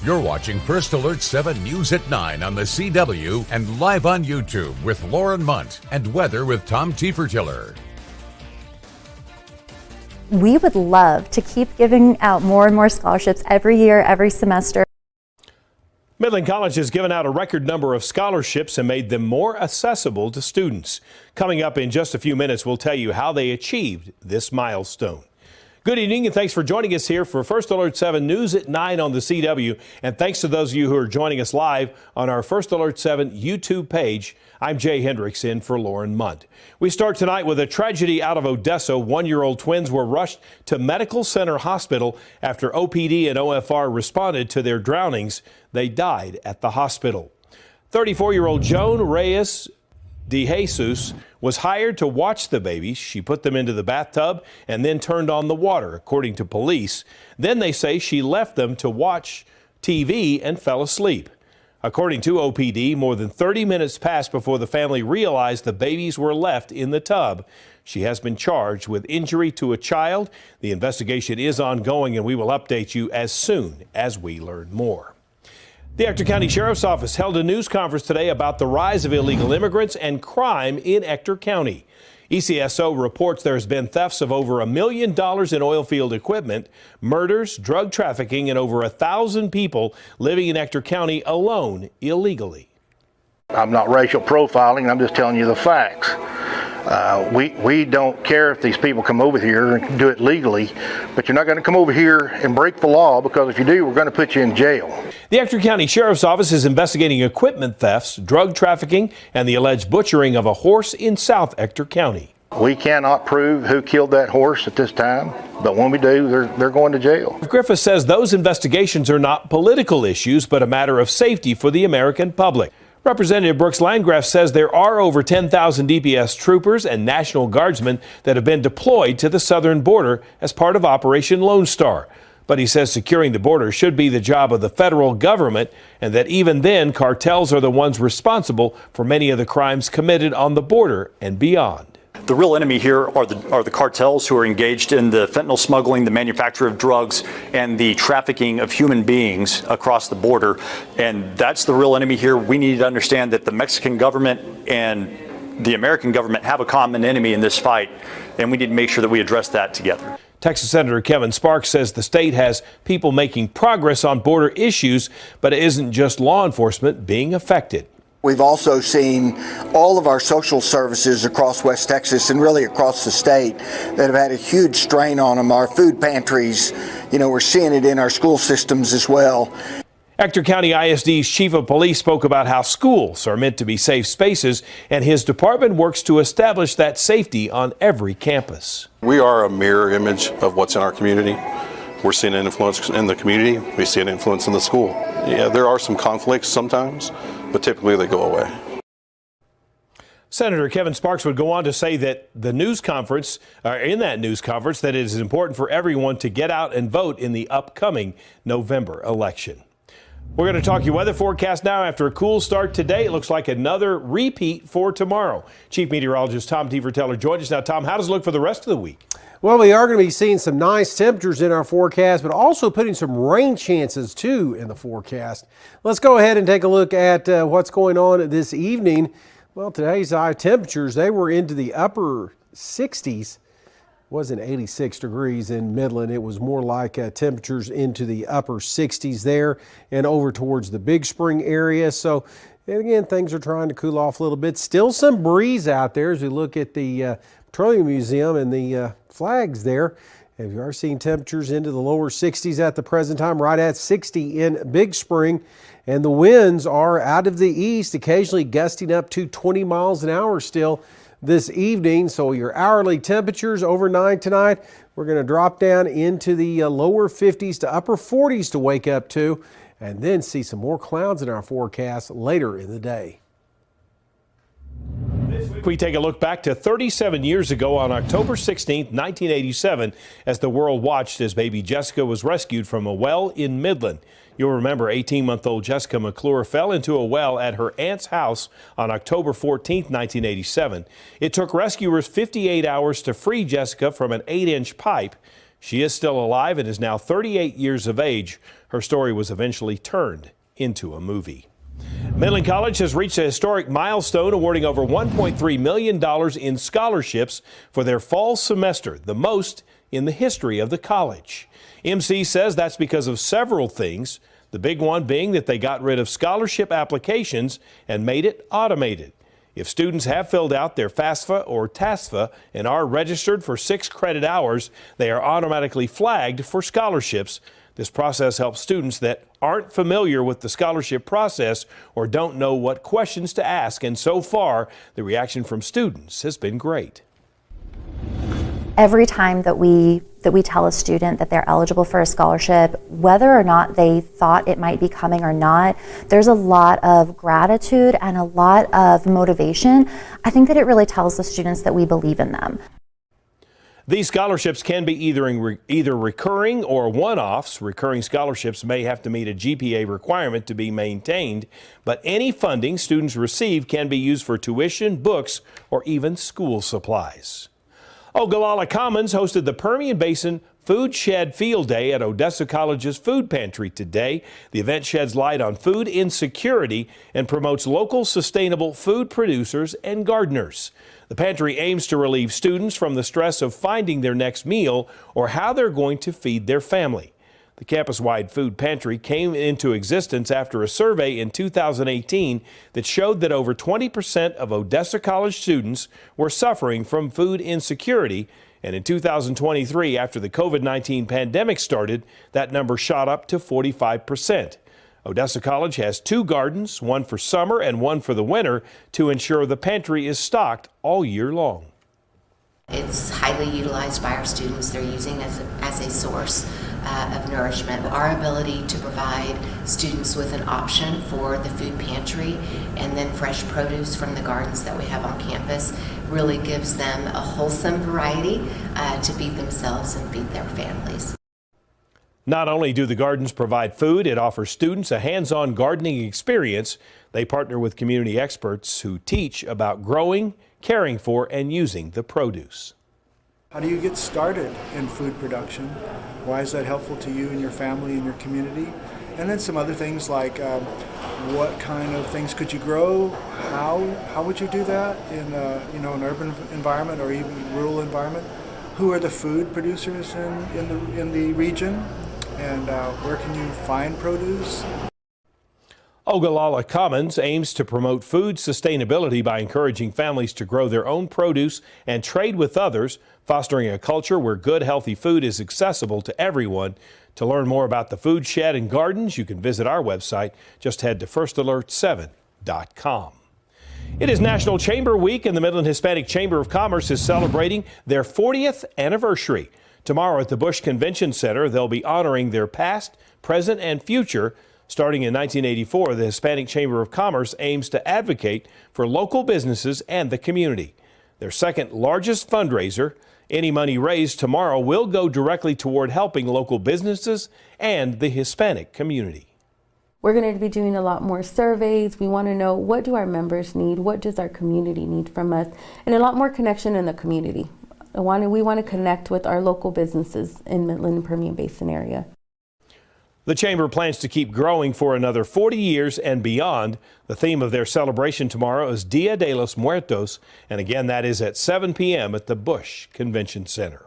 You're watching First Alert 7 News at 9 on the CW and live on YouTube with Lauren Munt and weather with Tom Tiefertiller. We would love to keep giving out more and more scholarships every year, every semester. Midland College has given out a record number of scholarships and made them more accessible to students. Coming up in just a few minutes, we'll tell you how they achieved this milestone. Good evening and thanks for joining us here for First Alert 7 News at 9 on the CW. And thanks to those of you who are joining us live on our First Alert 7 YouTube page. I'm Jay Hendricks in for Lauren Munt. We start tonight with a tragedy out of Odessa. One-year-old twins were rushed to Medical Center Hospital after OPD and OFR responded to their drownings. They died at the hospital. 34-year-old Joan Reyes De Jesus was hired to watch the babies. She put them into the bathtub and then turned on the water, according to police. Then they say she left them to watch TV and fell asleep. According to OPD, more than 30 minutes passed before the family realized the babies were left in the tub. She has been charged with injury to a child. The investigation is ongoing, and we will update you as soon as we learn more. The Ector County Sheriff's Office held a news conference today about the rise of illegal immigrants and crime in Ector County. ECSO reports there has been thefts of over $1 million in oil field equipment, murders, drug trafficking, and over 1,000 people living in Ector County alone illegally. I'm not racial profiling, I'm just telling you the facts. We don't care if these people come over here and do it legally, but you're not going to come over here and break the law, because if you do, we're going to put you in jail. The Ector County Sheriff's Office is investigating equipment thefts, drug trafficking, and the alleged butchering of a horse in South Ector County. We cannot prove who killed that horse at this time, but when we do, they're going to jail. Griffith says those investigations are not political issues, but a matter of safety for the American public. Representative Brooks Landgraf says there are over 10,000 DPS troopers and National Guardsmen that have been deployed to the southern border as part of Operation Lone Star. But he says securing the border should be the job of the federal government, and that even then, cartels are the ones responsible for many of the crimes committed on the border and beyond. The real enemy here are the cartels who are engaged in the fentanyl smuggling, the manufacture of drugs, and the trafficking of human beings across the border. And that's the real enemy here. We need to understand that the Mexican government and the American government have a common enemy in this fight, and we need to make sure that we address that together. Texas Senator Kevin Sparks says the state has people making progress on border issues, but it isn't just law enforcement being affected. We've also seen all of our social services across West Texas and really across the state that have had a huge strain on them. Our food pantries, we're seeing it in our school systems as well. Ector County ISD's chief of police spoke about how schools are meant to be safe spaces, and his department works to establish that safety on every campus. We are a mirror image of what's in our community. We're seeing an influence in the community. We see an influence in the school. Yeah, there are some conflicts sometimes, but typically they go away. Senator Kevin Sparks would go on to say that in that news conference, that it is important for everyone to get out and vote in the upcoming November election. We're going to talk your weather forecast now. After a cool start today, it looks like another repeat for tomorrow. Chief Meteorologist Tom Tiefertiller joins us now. Tom, how does it look for the rest of the week? Well, we are going to be seeing some nice temperatures in our forecast, but also putting some rain chances, too, in the forecast. Let's go ahead and take a look at what's going on this evening. Well, today's high temperatures, they were into the upper 60s. It wasn't 86 degrees in Midland. It was more like temperatures into the upper 60s there and over towards the Big Spring area. So, and again, things are trying to cool off a little bit. Still some breeze out there as we look at the Petroleum Museum and the flags there. And we are seeing temperatures into the lower 60s at the present time, right at 60 in Big Spring. And the winds are out of the east, occasionally gusting up to 20 miles an hour still this evening. So your hourly temperatures overnight tonight, we're going to drop down into the lower 50s to upper 40s to wake up to, and then see some more clouds in our forecast later in the day. We take a look back to 37 years ago on October 16, 1987, as the world watched as baby Jessica was rescued from a well in Midland. You'll remember 18-month-old Jessica McClure fell into a well at her aunt's house on October 14, 1987. It took rescuers 58 hours to free Jessica from an 8-inch pipe. She is still alive and is now 38 years of age. Her story was eventually turned into a movie. Midland College has reached a historic milestone, awarding over $1.3 million in scholarships for their fall semester, the most in the history of the college. MC says that's because of several things, the big one being that they got rid of scholarship applications and made it automated. If students have filled out their FAFSA or TASFA and are registered for 6 credit hours, they are automatically flagged for scholarships. This process helps students that aren't familiar with the scholarship process or don't know what questions to ask, and so far, the reaction from students has been great. Every time that we tell a student that they're eligible for a scholarship, whether or not they thought it might be coming or not, there's a lot of gratitude and a lot of motivation. I think that it really tells the students that we believe in them. These scholarships can be either recurring or one-offs. Recurring scholarships may have to meet a GPA requirement to be maintained, but any funding students receive can be used for tuition, books, or even school supplies. Ogallala Commons hosted the Permian Basin Food Shed Field Day at Odessa College's food pantry today. The event sheds light on food insecurity and promotes local sustainable food producers and gardeners. The pantry aims to relieve students from the stress of finding their next meal or how they're going to feed their family. The campus-wide food pantry came into existence after a survey in 2018 that showed that over 20% of Odessa College students were suffering from food insecurity. And in 2023, after the COVID-19 pandemic started, that number shot up to 45%. Odessa College has 2 gardens, one for summer and one for the winter, to ensure the pantry is stocked all year long. It's highly utilized by our students. They're using it as a source of nourishment. Our ability to provide students with an option for the food pantry and then fresh produce from the gardens that we have on campus really gives them a wholesome variety to feed themselves and feed their families. Not only do the gardens provide food, it offers students a hands-on gardening experience. They partner with community experts who teach about growing, caring for, and using the produce. How do you get started in food production? Why is that helpful to you and your family and your community? And then some other things like what kind of things could you grow? How would you do that in an urban environment or even rural environment? Who are the food producers in the region? And where can you find produce? Ogallala Commons aims to promote food sustainability by encouraging families to grow their own produce and trade with others, fostering a culture where good, healthy food is accessible to everyone. To learn more about the food shed and gardens, you can visit our website. Just head to firstalert7.com. It is National Chamber Week, and the Midland Hispanic Chamber of Commerce is celebrating their 40th anniversary. Tomorrow at the Bush Convention Center, they'll be honoring their past, present, and future. Starting in 1984, the Hispanic Chamber of Commerce aims to advocate for local businesses and the community. Their second largest fundraiser, any money raised tomorrow will go directly toward helping local businesses and the Hispanic community. We're going to be doing a lot more surveys. We want to know, what do our members need? What does our community need from us? And a lot more connection in the community. We want to connect with our local businesses in Midland and Permian Basin area. The Chamber plans to keep growing for another 40 years and beyond. The theme of their celebration tomorrow is Dia de los Muertos, and again, that is at 7 p.m. at the Bush Convention Center.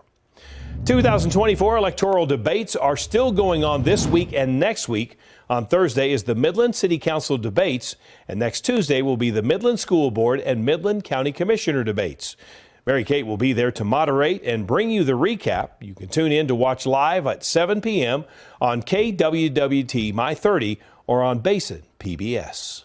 2024 electoral debates are still going on this week and next week. On Thursday is the Midland City Council debates, and next Tuesday will be the Midland School Board and Midland County Commissioner debates. Mary Kate will be there to moderate and bring you the recap. You can tune in to watch live at 7 p.m. on KWWT My 30 or on Basin PBS.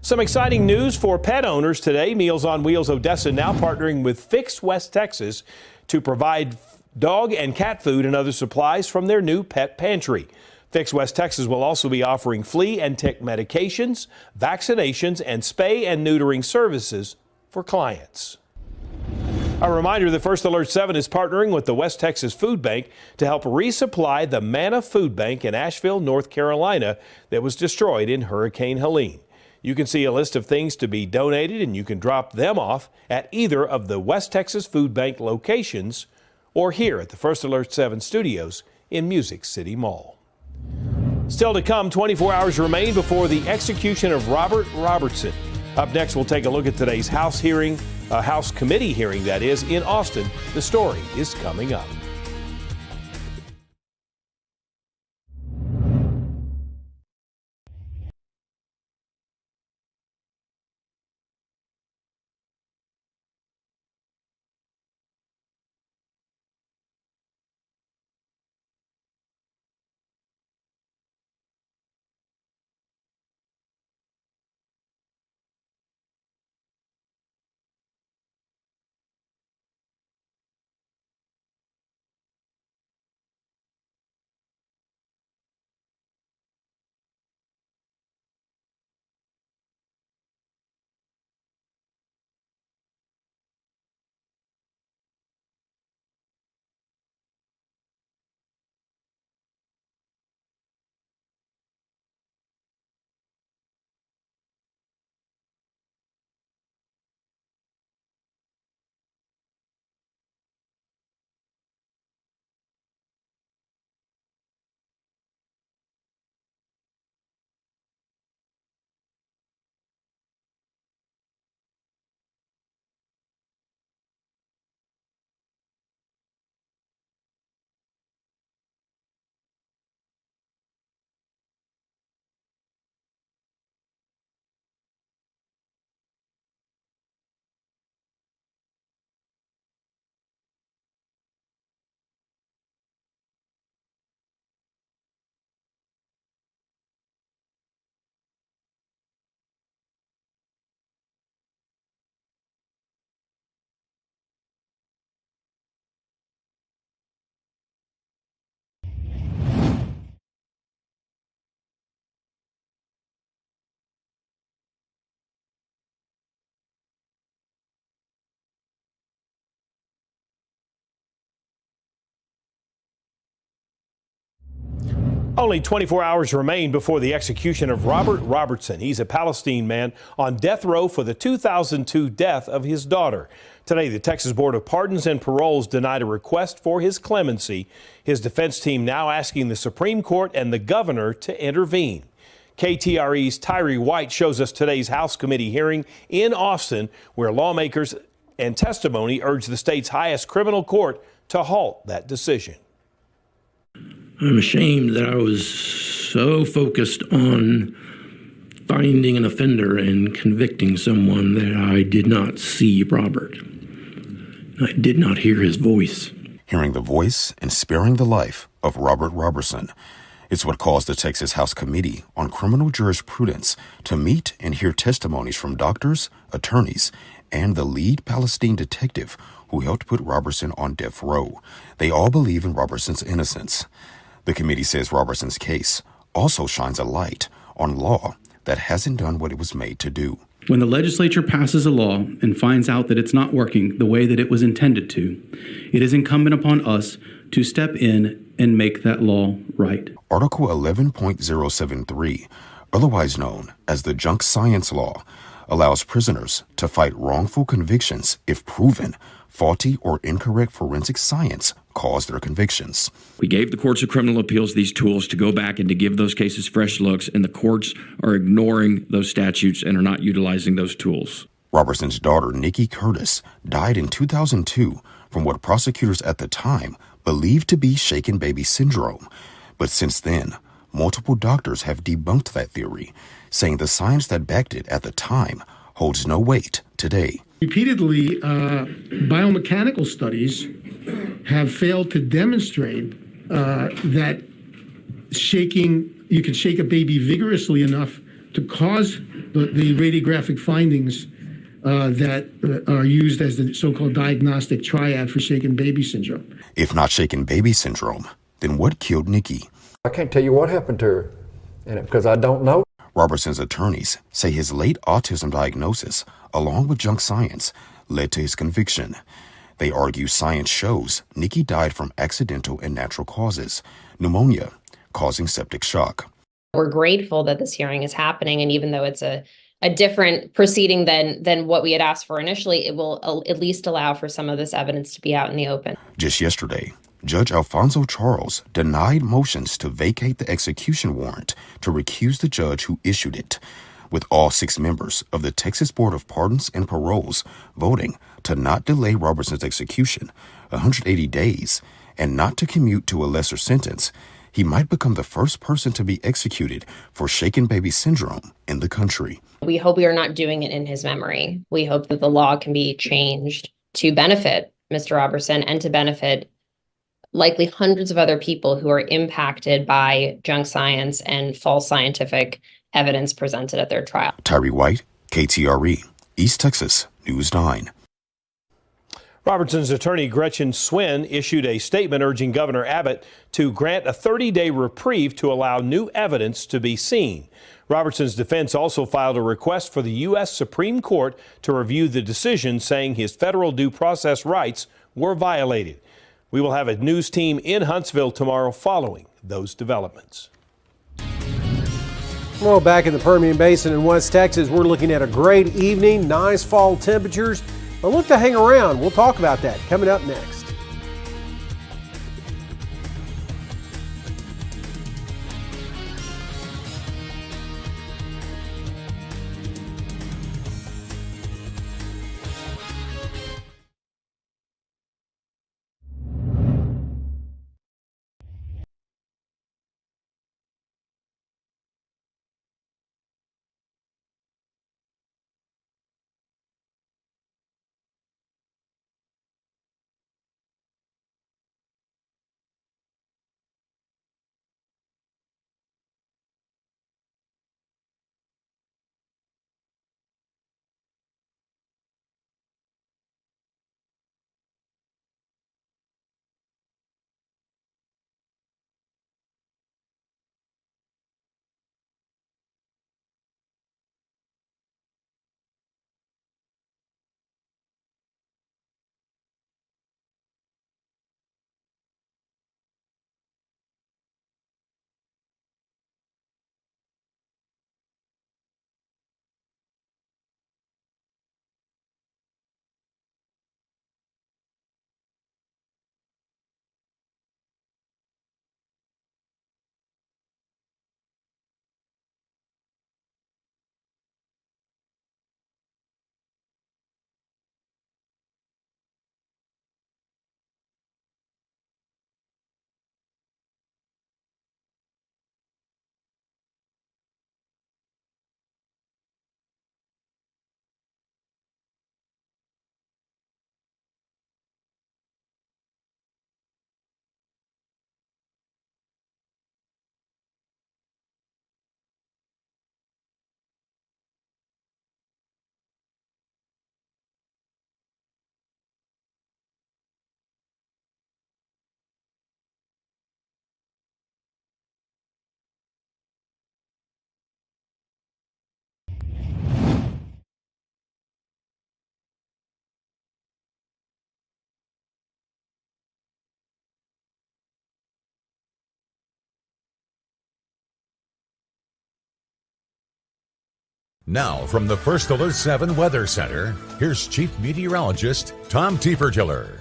Some exciting news for pet owners today. Meals on Wheels Odessa now partnering with Fix West Texas to provide dog and cat food and other supplies from their new pet pantry. Fix West Texas will also be offering flea and tick medications, vaccinations, and spay and neutering services for clients. A reminder that First Alert 7 is partnering with the West Texas Food Bank to help resupply the Manna Food Bank in Asheville, North Carolina that was destroyed in Hurricane Helene. You can see a list of things to be donated, and you can drop them off at either of the West Texas Food Bank locations or here at the First Alert 7 studios in Music City Mall. Still to come, 24 hours remain before the execution of Robert Robertson. Up next, we'll take a look at today's House committee hearing, that is, in Austin. The story is coming up. Only 24 hours remain before the execution of Robert Robertson. He's a Palestine man on death row for the 2002 death of his daughter. Today, the Texas Board of Pardons and Paroles denied a request for his clemency. His defense team now asking the Supreme Court and the governor to intervene. KTRE's Tyree White shows us today's House committee hearing in Austin, where lawmakers and testimony urge the state's highest criminal court to halt that decision. I'm ashamed that I was so focused on finding an offender and convicting someone that I did not see Robert. I did not hear his voice. Hearing the voice and sparing the life of Robert Robertson. It's what caused the Texas House Committee on Criminal Jurisprudence to meet and hear testimonies from doctors, attorneys, and the lead Palestine detective who helped put Robertson on death row. They all believe in Robertson's innocence. The committee says Robertson's case also shines a light on law that hasn't done what it was made to do. When the legislature passes a law and finds out that it's not working the way that it was intended to, it is incumbent upon us to step in and make that law right. Article 11.073, otherwise known as the Junk Science Law, allows prisoners to fight wrongful convictions if proven faulty or incorrect forensic science caused their convictions. We gave the courts of criminal appeals these tools to go back and to give those cases fresh looks, and the courts are ignoring those statutes and are not utilizing those tools. Robertson's daughter, Nikki Curtis, died in 2002 from what prosecutors at the time believed to be shaken baby syndrome. But since then, multiple doctors have debunked that theory, saying the science that backed it at the time holds no weight today. Repeatedly, biomechanical studies have failed to demonstrate that you can shake a baby vigorously enough to cause the radiographic findings that are used as the so-called diagnostic triad for shaken baby syndrome. If not shaken baby syndrome, then what killed Nikki? I can't tell you what happened to her, because I don't know. Robertson's attorneys say his late autism diagnosis, along with junk science, led to his conviction. They argue science shows Nikki died from accidental and natural causes, pneumonia causing septic shock. We're grateful that this hearing is happening, and even though it's a a different proceeding than what we had asked for initially, it will at least allow for some of this evidence to be out in the open. Just yesterday, Judge Alfonso Charles denied motions to vacate the execution warrant to recuse the judge who issued it, with all 6 members of the Texas Board of Pardons and Paroles voting to not delay Robertson's execution 180 days and not to commute to a lesser sentence. He might become the first person to be executed for shaken baby syndrome in the country. We hope we are not doing it in his memory. We hope that the law can be changed to benefit Mr. Robertson and to benefit likely hundreds of other people who are impacted by junk science and false scientific evidence presented at their trial. Tyree White, KTRE, East Texas, News 9. Robertson's attorney Gretchen Swin issued a statement urging Governor Abbott to grant a 30-day reprieve to allow new evidence to be seen. Robertson's defense also filed a request for the U.S. Supreme Court to review the decision, saying his federal due process rights were violated. We will have a news team in Huntsville tomorrow following those developments. Well, back in the Permian Basin in West Texas, we're looking at a great evening, nice fall temperatures. But look to hang around. We'll talk about that coming up next. Now, from the First Alert 7 Weather Center, here's Chief Meteorologist Tom Tiefertiller.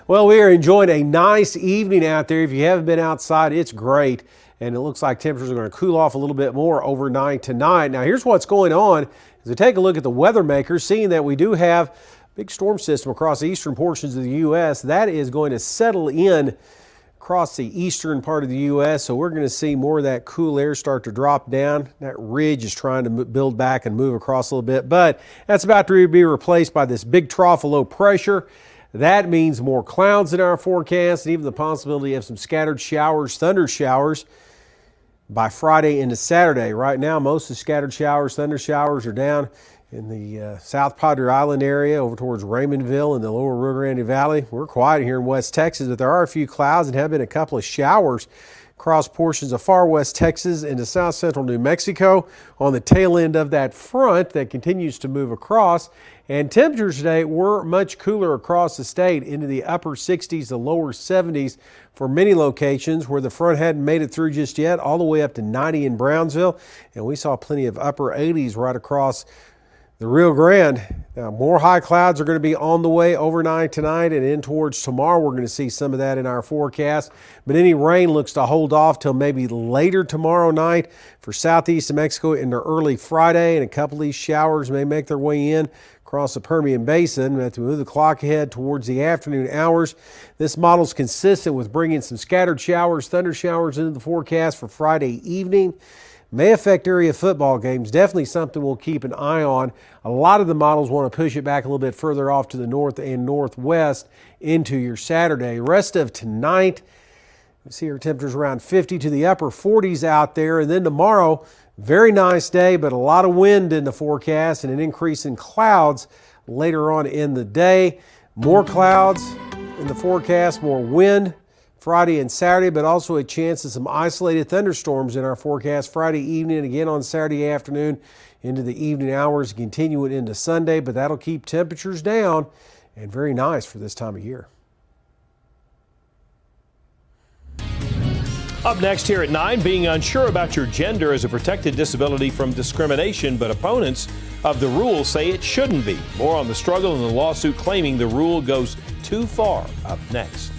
Well, we are enjoying a nice evening out there. If you haven't been outside, it's great. And it looks like temperatures are going to cool off a little bit more overnight tonight. Now, here's what's going on. As we take a look at the weather makers, seeing that we do have a big storm system across the eastern portions of the U.S., that is going to settle in across the eastern part of the U.S., so we're going to see more of that cool air start to drop down. That ridge is trying to build back and move across a little bit, but that's about to be replaced by this big trough of low pressure. That means more clouds in our forecast and even the possibility of some scattered showers, thunder showers by Friday into Saturday. Right now, most of the scattered showers, thunder showers are down in the South Padre Island area over towards Raymondville and the lower Rio Grande Valley. We're quiet here in West Texas, but there are a few clouds and have been a couple of showers across portions of far West Texas into South Central New Mexico on the tail end of that front that continues to move across. And temperatures today were much cooler across the state, into the upper 60s to lower 70s for many locations where the front hadn't made it through just yet, all the way up to 90 in Brownsville. And we saw plenty of upper 80s right across the Rio Grande. Now, more high clouds are going to be on the way overnight tonight and in towards tomorrow. We're going to see some of that in our forecast, but any rain looks to hold off till maybe later tomorrow night for southeast of Mexico into early Friday, and a couple of these showers may make their way in across the Permian Basin. As we move the clock ahead towards the afternoon hours, this model is consistent with bringing some scattered showers, thunder showers into the forecast for Friday evening. May affect area football games. Definitely something we'll keep an eye on. A lot of the models want to push it back a little bit further off to the north and northwest into your Saturday. Rest of tonight, we see our temperatures around 50 to the upper 40s out there. And then tomorrow, very nice day, but a lot of wind in the forecast and an increase in clouds later on in the day. More clouds in the forecast, more wind Friday and Saturday, but also a chance of some isolated thunderstorms in our forecast Friday evening and again on Saturday afternoon into the evening hours, continuing into Sunday, but that'll keep temperatures down and very nice for this time of year. Up next here at 9, being unsure about your gender as a protected disability from discrimination, but opponents of the rule say it shouldn't be. More on the struggle and the lawsuit claiming the rule goes too far. Up next.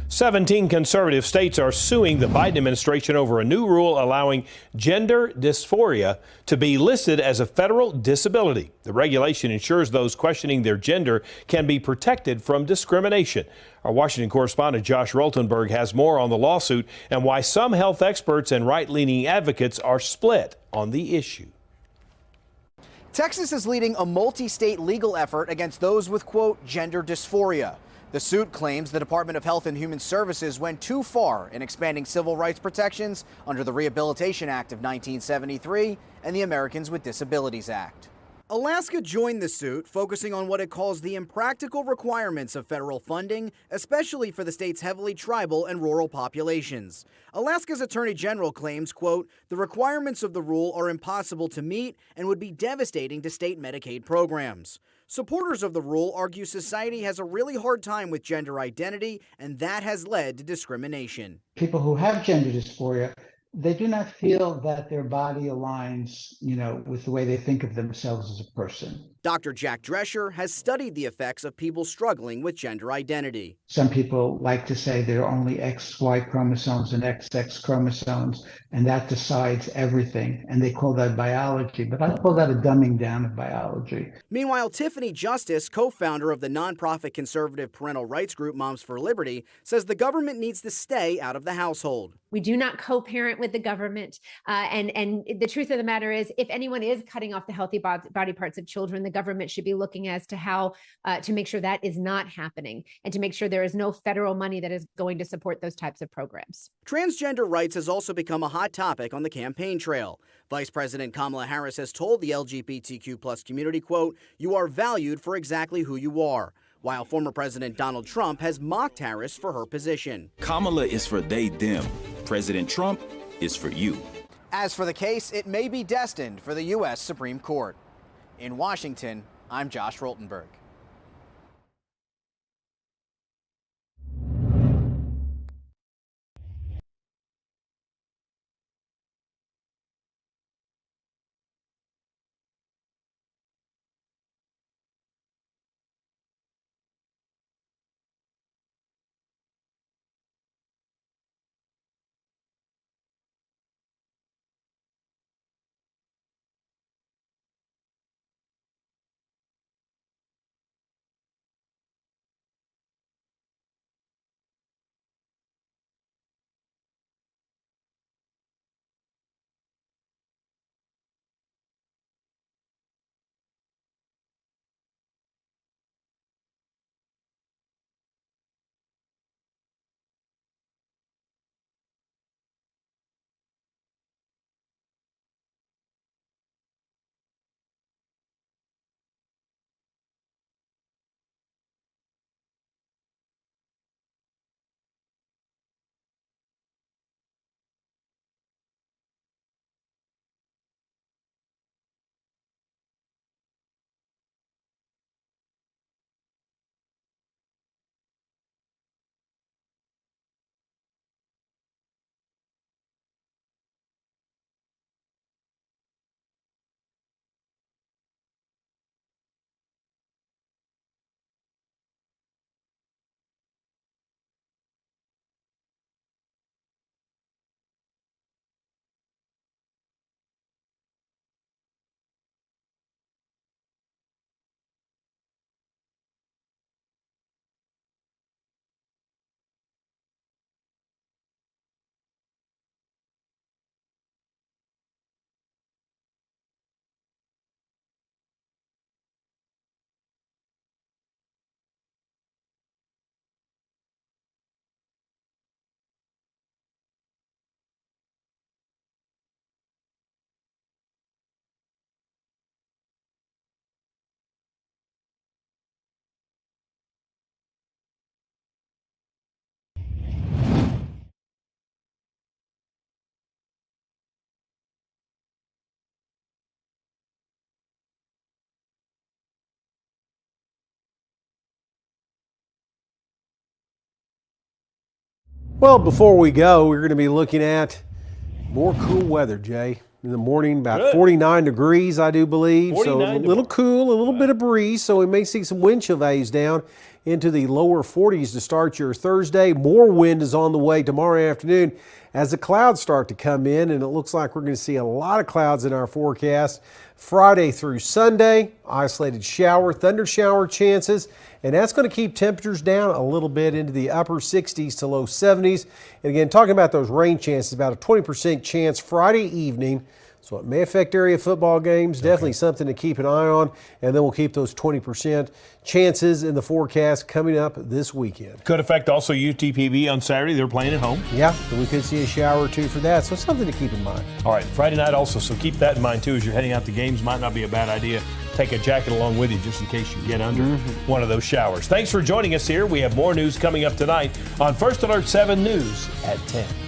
"17 conservative states are suing the Biden administration over a new rule allowing gender dysphoria to be listed as a federal disability. The regulation ensures those questioning their gender can be protected from discrimination. Our Washington correspondent Josh Roltenberg has more on the lawsuit and why some health experts and right-leaning advocates are split on the issue. Texas is leading a multi-state legal effort against those with, quote, gender dysphoria. The suit claims the Department of Health and Human Services went too far in expanding civil rights protections under the Rehabilitation Act of 1973 and the Americans with Disabilities Act. Alaska joined the suit, focusing on what it calls the impractical requirements of federal funding, especially for the state's heavily tribal and rural populations. Alaska's Attorney General claims, quote, the requirements of the rule are impossible to meet and would be devastating to state Medicaid programs. Supporters of the rule argue society has a really hard time with gender identity, and that has led to discrimination. People who have gender dysphoria, they do not feel that their body aligns, with the way they think of themselves as a person. Dr. Jack Drescher has studied the effects of people struggling with gender identity. Some people like to say there are only XY chromosomes and XX chromosomes, and that decides everything. And they call that biology, but I call that a dumbing down of biology. Meanwhile, Tiffany Justice, co-founder of the nonprofit conservative parental rights group Moms for Liberty, says the government needs to stay out of the household. We do not co-parent with the government. And the truth of the matter is, if anyone is cutting off the healthy body parts of children, the government should be looking as to how to make sure that is not happening and to make sure there is no federal money that is going to support those types of programs. Transgender rights has also become a hot topic on the campaign trail. Vice President Kamala Harris has told the LGBTQ+ community, quote, you are valued for exactly who you are, while former President Donald Trump has mocked Harris for her position. Kamala is for they, them. President Trump is for you. As for the case, it may be destined for the U.S. Supreme Court. In Washington, I'm Josh Roltenberg. Well, before we go, we're going to be looking at more cool weather, Jay. In the morning, about 49 degrees, I do believe. So a little cool, a little bit of breeze. So we may see some wind chill values down into the lower 40s to start your Thursday. More wind is on the way tomorrow afternoon as the clouds start to come in, and it looks like we're going to see a lot of clouds in our forecast Friday through Sunday. Isolated shower, thunder shower chances, and that's going to keep temperatures down a little bit into the upper 60s to low 70s. And again, talking about those rain chances, about a 20% chance Friday evening. So it may affect area football games, definitely something to keep an eye on. And then we'll keep those 20% chances in the forecast coming up this weekend. Could affect also UTPB on Saturday. They're playing at home. Yeah, so we could see a shower or two for that. So something to keep in mind. All right, Friday night also, so keep that in mind too as you're heading out to games. Might not be a bad idea take a jacket along with you just in case you get under one of those showers. Thanks for joining us here. We have more news coming up tonight on First Alert 7 News at 10.